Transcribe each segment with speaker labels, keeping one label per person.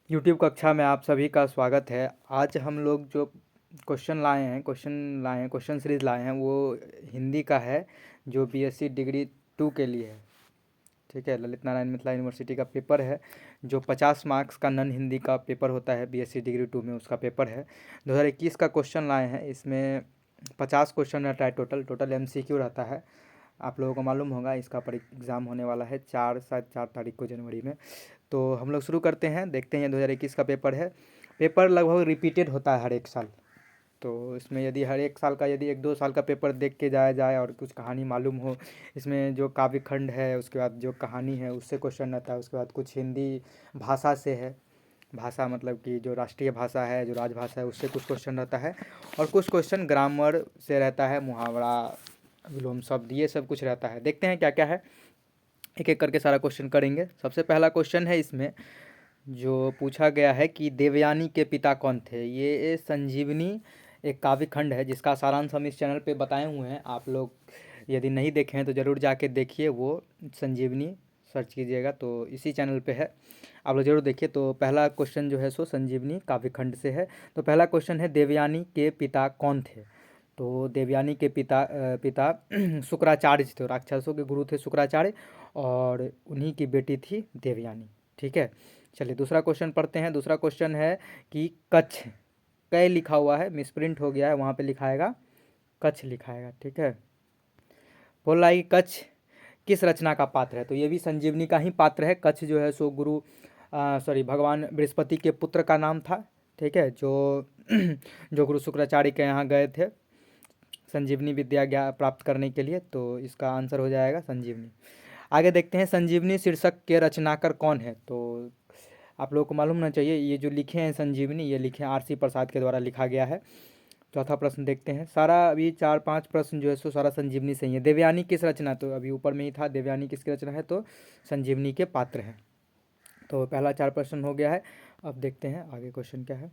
Speaker 1: YouTube कक्षा में आप सभी का स्वागत है। आज हम लोग जो क्वेश्चन सीरीज लाए हैं वो हिंदी का है, जो बीएससी डिग्री 2 के लिए है। ठीक है, ललित नारायण मिथिला यूनिवर्सिटी का पेपर है, जो 50 मार्क्स का नन हिंदी का पेपर होता है बीएससी डिग्री 2 में, उसका पेपर है। 2021 का क्वेश्चन लाए हैं। इसमें 50 क्वेश्चन रहता है, टोटल एमसीक्यू रहता है। आप लोगों को मालूम होगा इसका एग्ज़ाम होने वाला है 4 तारीख को, जनवरी में। तो हम लोग शुरू करते हैं, देखते हैं। 2021 का पेपर है। पेपर लगभग रिपीटेड होता है हर एक साल। तो इसमें यदि हर एक साल का यदि 1-2 साल का पेपर देख के जाया जाए और कुछ कहानी मालूम हो, इसमें जो काव्य खंड है, उसके बाद जो कहानी है उससे क्वेश्चन रहता है। उसके बाद कुछ हिंदी भाषा से है, भाषा मतलब कि जो राष्ट्रीय भाषा है, जो राजभाषा है, उससे कुछ क्वेश्चन रहता है। और कुछ क्वेश्चन ग्रामर से रहता है, मुहावरा, विलोम शब्द, ये सब कुछ रहता है। देखते हैं क्या क्या है, एक एक करके सारा क्वेश्चन करेंगे। सबसे पहला क्वेश्चन है इसमें जो पूछा गया है कि देवयानी के पिता कौन थे। ये संजीवनी एक काव्य खंड है जिसका सारांश हम इस चैनल पे बताए हुए हैं। आप लोग यदि नहीं देखे हैं तो ज़रूर जाके देखिए, वो संजीवनी सर्च कीजिएगा तो इसी चैनल पे है, आप लोग ज़रूर देखिए। तो पहला क्वेश्चन जो है सो संजीवनी काव्य खंड से है। तो पहला क्वेश्चन है, देवयानी के पिता कौन थे। तो देवयानी के पिता शुक्राचार्य थे, राक्षसों के गुरु थे शुक्राचार्य, और उन्हीं की बेटी थी देवयानी। ठीक है, चलिए दूसरा क्वेश्चन पढ़ते हैं। दूसरा क्वेश्चन है कि कच्छ, कै लिखा हुआ है, मिसप्रिंट हो गया है, वहाँ पे लिखाएगा कच्छ लिखाएगा। ठीक है, बोल रहा है कि कच्छ किस रचना का पात्र है। तो ये भी संजीवनी का ही पात्र है। कच्छ जो है सो भगवान बृहस्पति के पुत्र का नाम था। ठीक है, जो जो गुरु शुक्राचार्य के यहाँ गए थे संजीवनी विद्या प्राप्त करने के लिए। तो इसका आंसर हो जाएगा संजीवनी। आगे देखते हैं, संजीवनी शीर्षक के रचनाकार कौन है। तो आप लोगों को मालूम होना चाहिए, ये जो लिखे हैं संजीवनी, ये लिखे हैं आरसी प्रसाद के द्वारा लिखा गया है। चौथा प्रश्न देखते हैं। सारा अभी 4-5 प्रश्न जो है सो सारा संजीवनी से ही है। देवयानी किस रचना, तो अभी ऊपर में ही था, देवयानी किसकी रचना है, तो संजीवनी के पात्र हैं। तो पहला 4 प्रश्न हो गया है। अब देखते हैं आगे क्वेश्चन क्या है।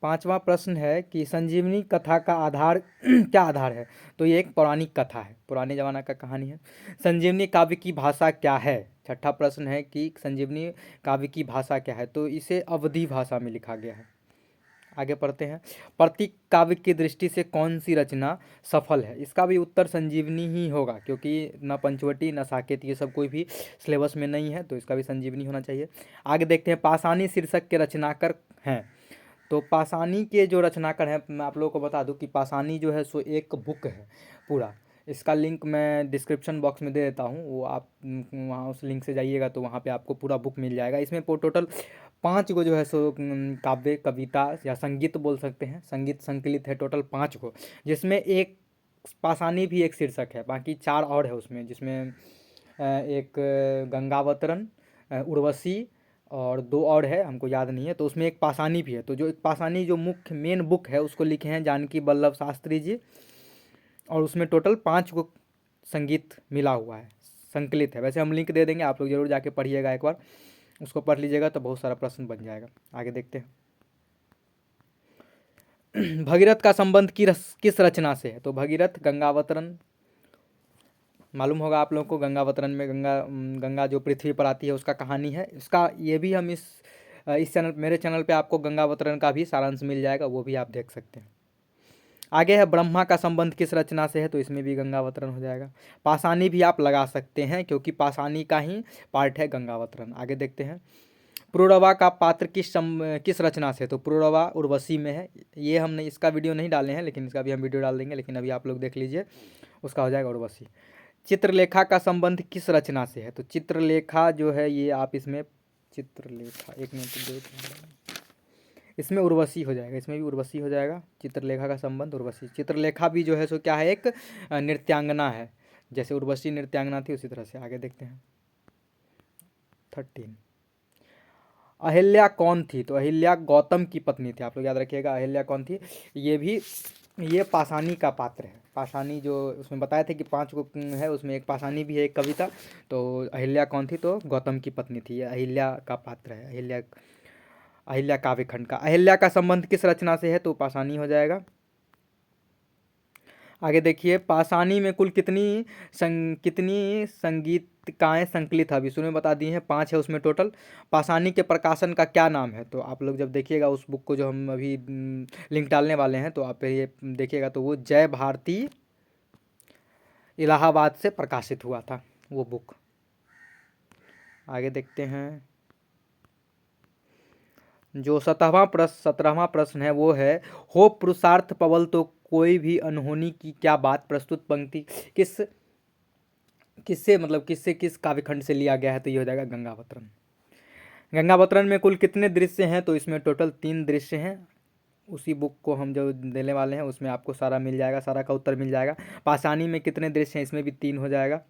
Speaker 1: पांचवा प्रश्न है कि संजीवनी कथा का आधार क्या आधार है। तो ये एक पौराणिक कथा है, पुराने जमाना का कहानी है। संजीवनी काव्य की भाषा क्या है। छठा प्रश्न है कि संजीवनी काव्य की भाषा क्या है। तो इसे अवधी भाषा में लिखा गया है। आगे पढ़ते हैं, प्रतीक काव्य की दृष्टि से कौन सी रचना सफल है। इसका भी उत्तर संजीवनी ही होगा, क्योंकि न पंचवटी न साकेत ये सब कोई भी सिलेबस में नहीं है, तो इसका भी संजीवनी होना चाहिए। आगे देखते हैं, पाषाणी शीर्षक के रचनाकार हैं। तो पाषाणी के जो रचनाकार हैं, मैं आप लोगों को बता दूं कि पाषाणी जो है सो एक बुक है पूरा। इसका लिंक मैं डिस्क्रिप्शन बॉक्स में दे देता हूँ, वो आप वहाँ उस लिंक से जाइएगा तो वहाँ पे आपको पूरा बुक मिल जाएगा। इसमें टोटल 5 गो जो है सो काव्य, कविता या संगीत बोल सकते हैं, संगीत संकलित है टोटल 5 गो, जिसमें एक पाषाणी भी एक शीर्षक है, बाकी 4 और है उसमें, जिसमें एक गंगावतरण, उर्वशी और 2 और है, हमको याद नहीं है। तो उसमें एक पाषाणी भी है। तो जो एक पाषाणी जो मुख्य मेन बुक है उसको लिखे हैं जानकी वल्लभ शास्त्री जी, और उसमें टोटल 5 गो संगीत मिला हुआ है, संकलित है। वैसे हम लिंक दे देंगे, आप लोग जरूर जाके पढ़िएगा, एक बार उसको पढ़ लीजिएगा तो बहुत सारा प्रश्न बन जाएगा। आगे देखते हैं, भगीरथ का संबंध किस रचना से है। तो भगीरथ गंगावतरण मालूम होगा आप लोगों को। गंगावतरण में गंगा जो पृथ्वी पर आती है उसका कहानी है। इसका ये भी हम इस चैनल, मेरे चैनल पे आपको गंगावतरण का भी सारांश मिल जाएगा, वो भी आप देख सकते हैं। आगे है, ब्रह्मा का संबंध किस रचना से है। तो इसमें भी गंगावतरण हो जाएगा। पाषाणी भी आप लगा सकते हैं, क्योंकि पाषाणी का ही पार्ट है गंगावतरण। आगे देखते हैं, पुरूरवा का पात्र किस रचना से। तो पुरूरवा उर्वशी में है। ये हमने इसका वीडियो नहीं डाले हैं, लेकिन इसका भी हम वीडियो डाल देंगे, लेकिन अभी आप लोग देख लीजिए, उसका हो जाएगा उर्वशी। चित्रलेखा का संबंध किस रचना से है। तो चित्रलेखा जो है ये आप इसमें, चित्रलेखा, एक मिनट देख, इसमें उर्वशी हो जाएगा, इसमें भी उर्वशी हो जाएगा। चित्रलेखा का संबंध उर्वशी। चित्रलेखा भी जो है सो क्या है, एक नृत्यांगना है, जैसे उर्वशी नृत्यांगना थी उसी तरह से। आगे देखते हैं 13, अहिल्या कौन थी। तो अहिल्या गौतम की पत्नी थी, आप लोग याद रखिएगा अहिल्या कौन थी। ये भी, ये पाषाणी का पात्र है। पाषाणी जो उसमें बताए थे कि 5 को है, उसमें एक पाषाणी भी है, एक कविता। तो अहिल्या कौन थी, तो गौतम की पत्नी थी। ये अहिल्या का पात्र है, अहिल्या, अहिल्या काव्यखंड का। अहिल्या का संबंध किस रचना से है। तो पाषाणी हो जाएगा। आगे देखिए, पाषाणी में कुल कितनी संगीतिकाएँ संकलित है, अभी शुरू में बता दिए हैं, 5 है उसमें टोटल। पाषाणी के प्रकाशन का क्या नाम है? तो आप लोग जब देखिएगा उस बुक को, जो हम अभी लिंक डालने वाले हैं, तो आप ये देखिएगा तो वो जय भारती इलाहाबाद से प्रकाशित हुआ था वो बुक। आगे देखते हैं, जो 17वां प्रश्न है वो है, हो पुरुषार्थ पवल तो कोई भी अनहोनी की क्या बात, प्रस्तुत पंक्ति किस किस काव्यखंड से लिया गया है? तो ये हो जाएगा गंगावतरण। गंगावतरण में कुल कितने दृश्य हैं? तो इसमें टोटल 3 दृश्य हैं। उसी बुक को हम जो देने वाले हैं उसमें आपको सारा मिल जाएगा, सारा का उत्तर मिल जाएगा। पाषाणी में कितने दृश्य हैं? इसमें भी 3 हो जाएगा।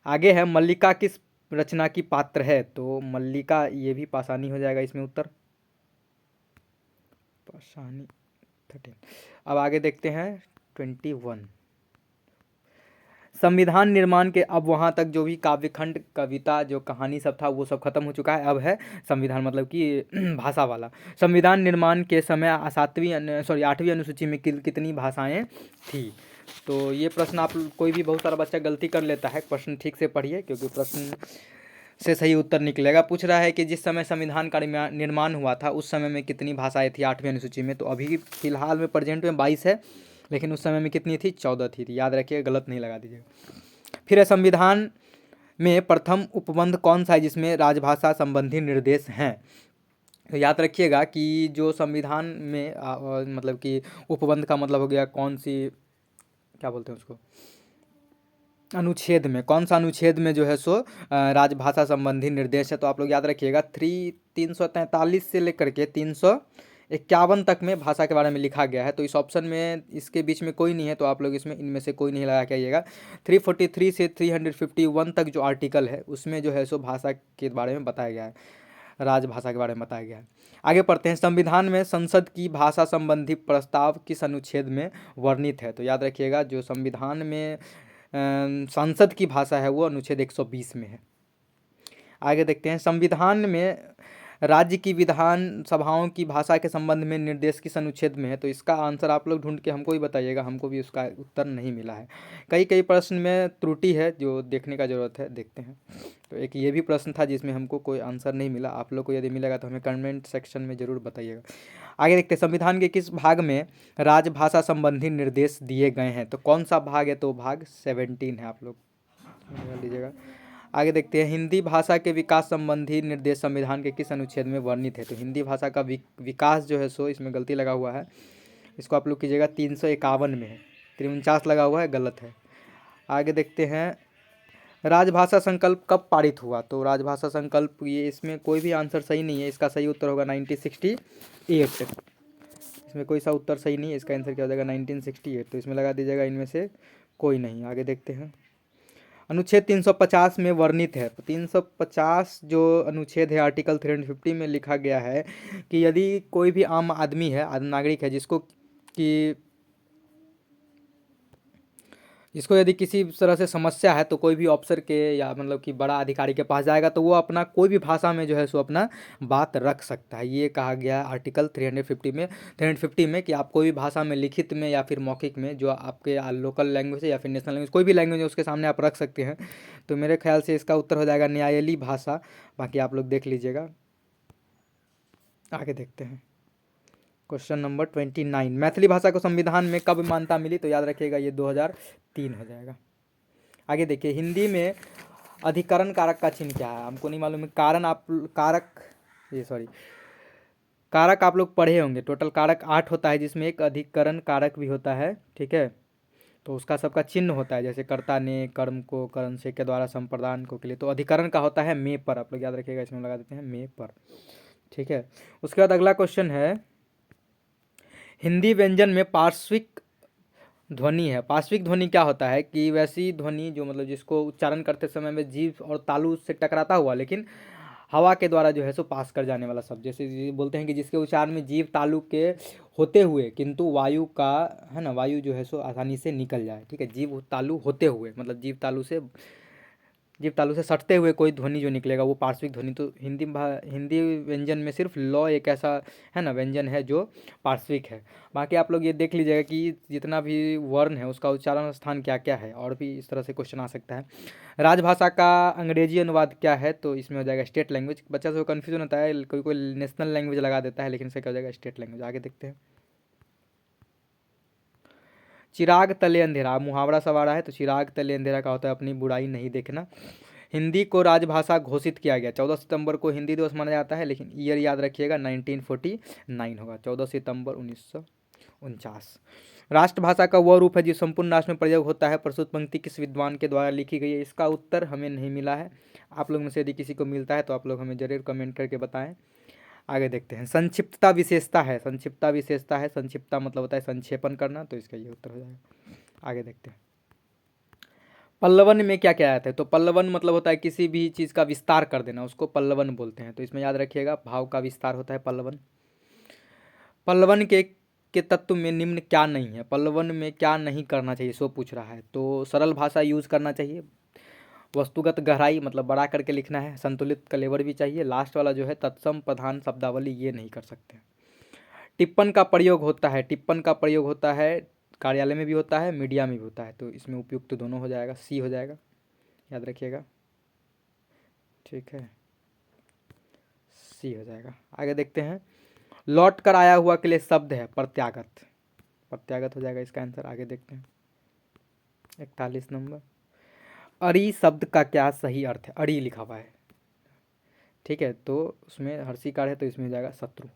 Speaker 1: आगे है, मल्लिका किस रचना की पात्र है? तो मल्लिका ये भी पाषाणी हो जाएगा इसमें उत्तर, पाषाणी 13। अब आगे देखते हैं 21, संविधान निर्माण के, अब वहाँ तक जो भी काव्यखंड, कविता, जो कहानी सब था वो सब खत्म हो चुका है। अब है संविधान, मतलब कि भाषा वाला। संविधान निर्माण के समय 8वीं अनुसूची में कितनी भाषाएं थी? तो ये प्रश्न आप कोई भी, बहुत सारा बच्चा गलती कर लेता है, प्रश्न ठीक से पढ़िए क्योंकि प्रश्न से सही उत्तर निकलेगा। पूछ रहा है कि जिस समय संविधान का निर्माण हुआ था उस समय में कितनी भाषाएं थी 8वीं अनुसूची में? तो अभी फिलहाल में प्रेजेंट में 22 है, लेकिन उस समय में कितनी थी? 14 थी। याद रखिए, गलत नहीं लगा दीजिएगा। फिर है, संविधान में प्रथम उपबंध कौन सा है जिसमें राजभाषा संबंधी निर्देश हैं? तो याद रखिएगा कि जो संविधान में मतलब कि उपबंध का मतलब हो गया कौन सी, क्या बोलते हैं उसको, अनुच्छेद में, कौन सा अनुच्छेद में जो है सो राजभाषा संबंधी निर्देश है? तो आप लोग याद रखिएगा 343 से लेकर के 351 तक में भाषा के बारे में लिखा गया है। तो इस ऑप्शन में इसके बीच में कोई नहीं है, तो आप लोग इसमें इनमें से कोई नहीं लगा के आइएगा। 343 से 351 तक जो आर्टिकल है उसमें जो है सो भाषा के बारे में बताया गया है, राजभाषा के बारे में बताया गया है। आगे पढ़ते हैं, संविधान में संसद की भाषा संबंधी प्रस्ताव किस अनुच्छेद में वर्णित है? तो याद रखिएगा, जो संविधान में संसद की भाषा है वो अनुच्छेद 120 में है। आगे देखते हैं, संविधान में राज्य की विधान सभाओं की भाषा के संबंध में निर्देश किस अनुच्छेद में है? तो इसका आंसर आप लोग ढूंढ के हमको ही बताइएगा, हमको भी उसका उत्तर नहीं मिला है। कई प्रश्न में त्रुटि है जो देखने का ज़रूरत है, देखते हैं। तो एक ये भी प्रश्न था जिसमें हमको कोई आंसर नहीं मिला, आप लोग को यदि मिलेगा तो हमें कमेंट सेक्शन में ज़रूर बताइएगा। आगे देखते हैं, संविधान के किस भाग में राजभाषा संबंधी निर्देश दिए गए हैं? तो कौन सा भाग है? तो भाग 17 है, आप लोग लीजिएगा। आगे देखते हैं, हिंदी भाषा के विकास संबंधी निर्देश संविधान के किस अनुच्छेद में वर्णित है? तो हिंदी भाषा का विकास जो है सो, इसमें गलती लगा हुआ है, इसको आप लोग कीजिएगा 351 में है, 43 लगा हुआ है, गलत है। आगे देखते हैं, राजभाषा संकल्प कब पारित हुआ? तो राजभाषा संकल्प, ये इसमें कोई भी आंसर सही नहीं है, इसका सही उत्तर होगा 1968। इसमें कोई सा उत्तर सही नहीं है, इसका आंसर क्या हो जाएगा 1968, तो इसमें लगा दीजिएगा इनमें से कोई नहीं। आगे देखते हैं, अनुच्छेद 350 में वर्णित है। तो 350 जो अनुच्छेद है आर्टिकल 350 में लिखा गया है कि यदि कोई भी आम आदमी है, आम नागरिक है, जिसको यदि किसी तरह से समस्या है तो कोई भी अफसर के या मतलब कि बड़ा अधिकारी के पास जाएगा तो वो अपना कोई भी भाषा में जो है सो अपना बात रख सकता है। ये कहा गया है आर्टिकल 350 में कि आप कोई भी भाषा में, लिखित में या फिर मौखिक में, जो आपके लोकल लैंग्वेज है या फिर नेशनल लैंग्वेज, कोई भी लैंग्वेज है उसके सामने आप रख सकते हैं। तो मेरे ख्याल से इसका उत्तर हो जाएगा न्यायालयी भाषा, बाकी आप लोग देख लीजिएगा। आगे देखते हैं, क्वेश्चन नंबर 29, मैथिली भाषा को संविधान में कब मान्यता मिली? तो याद रखिएगा ये 2003 हो जाएगा। आगे देखिए, हिंदी में अधिकरण कारक का चिन्ह क्या है? हमको नहीं मालूम है। कारक आप लोग पढ़े होंगे, टोटल कारक 8 होता है जिसमें एक अधिकरण कारक भी होता है, ठीक है। तो उसका सबका चिन्ह होता है, जैसे कर्ता ने, कर्म को, करण से के द्वारा, संप्रदान को के लिए। तो अधिकरण का होता है में पर, आप लोग याद रखिएगा, इसमें लगा देते हैं में पर, ठीक है। उसके बाद अगला क्वेश्चन है, हिंदी व्यंजन में पार्श्विक ध्वनि है। पार्श्विक ध्वनि क्या होता है? कि वैसी ध्वनि जो मतलब जिसको उच्चारण करते समय में जीभ और तालु से टकराता हुआ लेकिन हवा के द्वारा जो है सो पास कर जाने वाला शब्द, जैसे बोलते हैं कि जिसके उच्चारण में जीभ तालु के होते हुए किंतु वायु का, है ना, वायु जो है सो आसानी से निकल जाए, ठीक है। जीभ तालु होते हुए मतलब जीभ तालु से जीभ तालु से सटते हुए कोई ध्वनि जो निकलेगा वो पार्श्विक ध्वनि। तो हिंदी व्यंजन में सिर्फ ल एक ऐसा है ना व्यंजन है जो पार्श्विक है। बाकी आप लोग ये देख लीजिएगा कि जितना भी वर्ण है उसका उच्चारण स्थान क्या क्या है, और भी इस तरह से क्वेश्चन आ सकता है। राजभाषा का अंग्रेजी अनुवाद क्या है, तो इसमें हो जाएगा स्टेट लैंग्वेज। बच्चा से कन्फ्यूजन होता है, कोई कोई नेशनल लैंग्वेज लगा देता है, लेकिन इससे क्या हो जाएगा स्टेट लैंग्वेज। आगे देखते हैं। चिराग तले अंधेरा, मुहावरा सब आ रहा है, तो चिराग तले अंधेरा का होता है अपनी बुराई नहीं देखना। हिंदी को राजभाषा घोषित किया गया, 14 सितंबर को हिंदी दिवस माना जाता है, लेकिन ईयर याद रखिएगा 1949 होगा, 14 सितंबर 1949। राष्ट्रभाषा का वह रूप है जो संपूर्ण राष्ट्र में प्रयोग होता है। प्रस्तुत पंक्ति किस विद्वान के द्वारा लिखी गई है, इसका उत्तर हमें नहीं मिला है। आप लोग में से यदि किसी को मिलता है तो आप लोग हमें जरूर कमेंट करके बताएं। आगे देखते हैं। संक्षिप्तता विशेषता है, संक्षिप्तता विशेषता है, संक्षिप्तता मतलब होता है संक्षेपण करना, तो इसका ये उत्तर हो जाएगा। आगे देखते हैं। पल्लवन में क्या क्या आता है, तो पल्लवन मतलब होता है किसी भी चीज़ का विस्तार कर देना, उसको पल्लवन बोलते हैं। तो इसमें याद रखिएगा भाव का विस्तार होता है पल्लवन। पल्लवन के तत्व में निम्न क्या नहीं है, पल्लवन में क्या नहीं करना चाहिए सो पूछ रहा है। तो सरल भाषा यूज़ करना चाहिए, वस्तुगत गहराई मतलब बड़ा करके लिखना है, संतुलित कलेवर भी चाहिए, लास्ट वाला जो है तत्सम प्रधान शब्दावली ये नहीं कर सकते। टिप्पण का प्रयोग होता है, टिप्पण का प्रयोग होता है कार्यालय में भी होता है, मीडिया में भी होता है, तो इसमें उपयुक्त दोनों हो जाएगा, सी हो जाएगा, याद रखिएगा। ठीक है, सी हो जाएगा। आगे देखते हैं। लौट कर आया हुआ के लिए शब्द है प्रत्यागत, प्रत्यागत हो जाएगा इसका आंसर। आगे देखते हैं 41 नंबर। अरि शब्द का क्या सही अर्थ है, अरि लिखा हुआ है, ठीक है, तो उसमें हर्षिकार है, तो इसमें हो जाएगा शत्रु।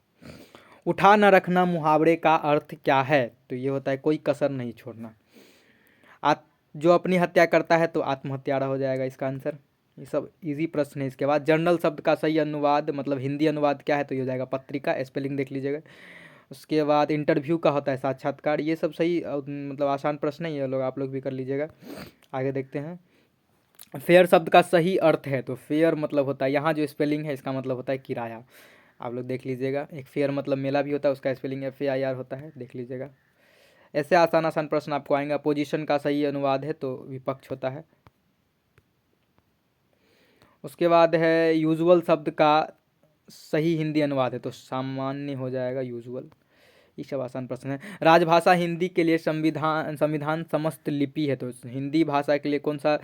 Speaker 1: उठा न रखना मुहावरे का अर्थ क्या है, तो ये होता है कोई कसर नहीं छोड़ना। जो अपनी हत्या करता है तो आत्महत्यारा हो जाएगा इसका आंसर। ये सब इजी प्रश्न है। इसके बाद जर्नल शब्द का सही अनुवाद मतलब हिंदी अनुवाद क्या है, तो ये हो जाएगा पत्रिका, स्पेलिंग देख लीजिएगा। उसके बाद इंटरव्यू का होता है साक्षात्कार, ये सब सही मतलब आसान प्रश्न है, ये लोग आप लोग भी कर लीजिएगा। आगे देखते हैं। फेयर शब्द का सही अर्थ है, तो फेयर मतलब होता है यहाँ जो स्पेलिंग है इसका मतलब होता है किराया, आप लोग देख लीजिएगा। एक फेयर मतलब मेला भी होता है, उसका स्पेलिंग FAIR होता है, देख लीजिएगा। ऐसे आसान आसान प्रश्न आपको आएंगे। अपोजिशन का सही अनुवाद है तो विपक्ष होता है। उसके बाद है यूजुअल शब्द का सही हिंदी अनुवाद है, तो सामान्य हो जाएगा यूजुअल। ये सब आसान प्रश्न है। राजभाषा हिंदी के लिए संविधान समस्त लिपि है, तो हिंदी भाषा के लिए कौन सा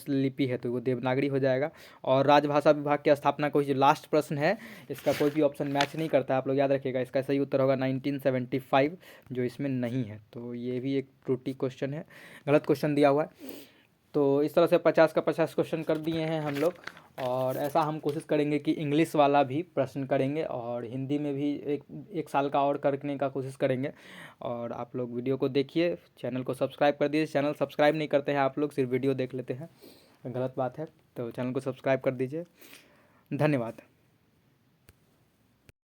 Speaker 1: लिपि है, तो वो देवनागरी हो जाएगा। और राजभाषा विभाग की स्थापना कोई जो लास्ट प्रश्न है इसका कोई भी ऑप्शन मैच नहीं करता है, आप लोग याद रखिएगा। इसका सही उत्तर होगा 1975, जो इसमें नहीं है, तो ये भी एक त्रुटि क्वेश्चन है, गलत क्वेश्चन दिया हुआ है। तो इस तरह से 50 का 50 क्वेश्चन कर दिए हैं हम लोग, और ऐसा हम कोशिश करेंगे कि इंग्लिश वाला भी प्रश्न करेंगे, और हिंदी में भी एक साल का और करने का कोशिश करेंगे। और आप लोग वीडियो को देखिए, चैनल को सब्सक्राइब कर दीजिए। चैनल सब्सक्राइब नहीं करते हैं आप लोग, सिर्फ वीडियो देख लेते हैं, गलत बात है, तो चैनल को सब्सक्राइब कर दीजिए। धन्यवाद।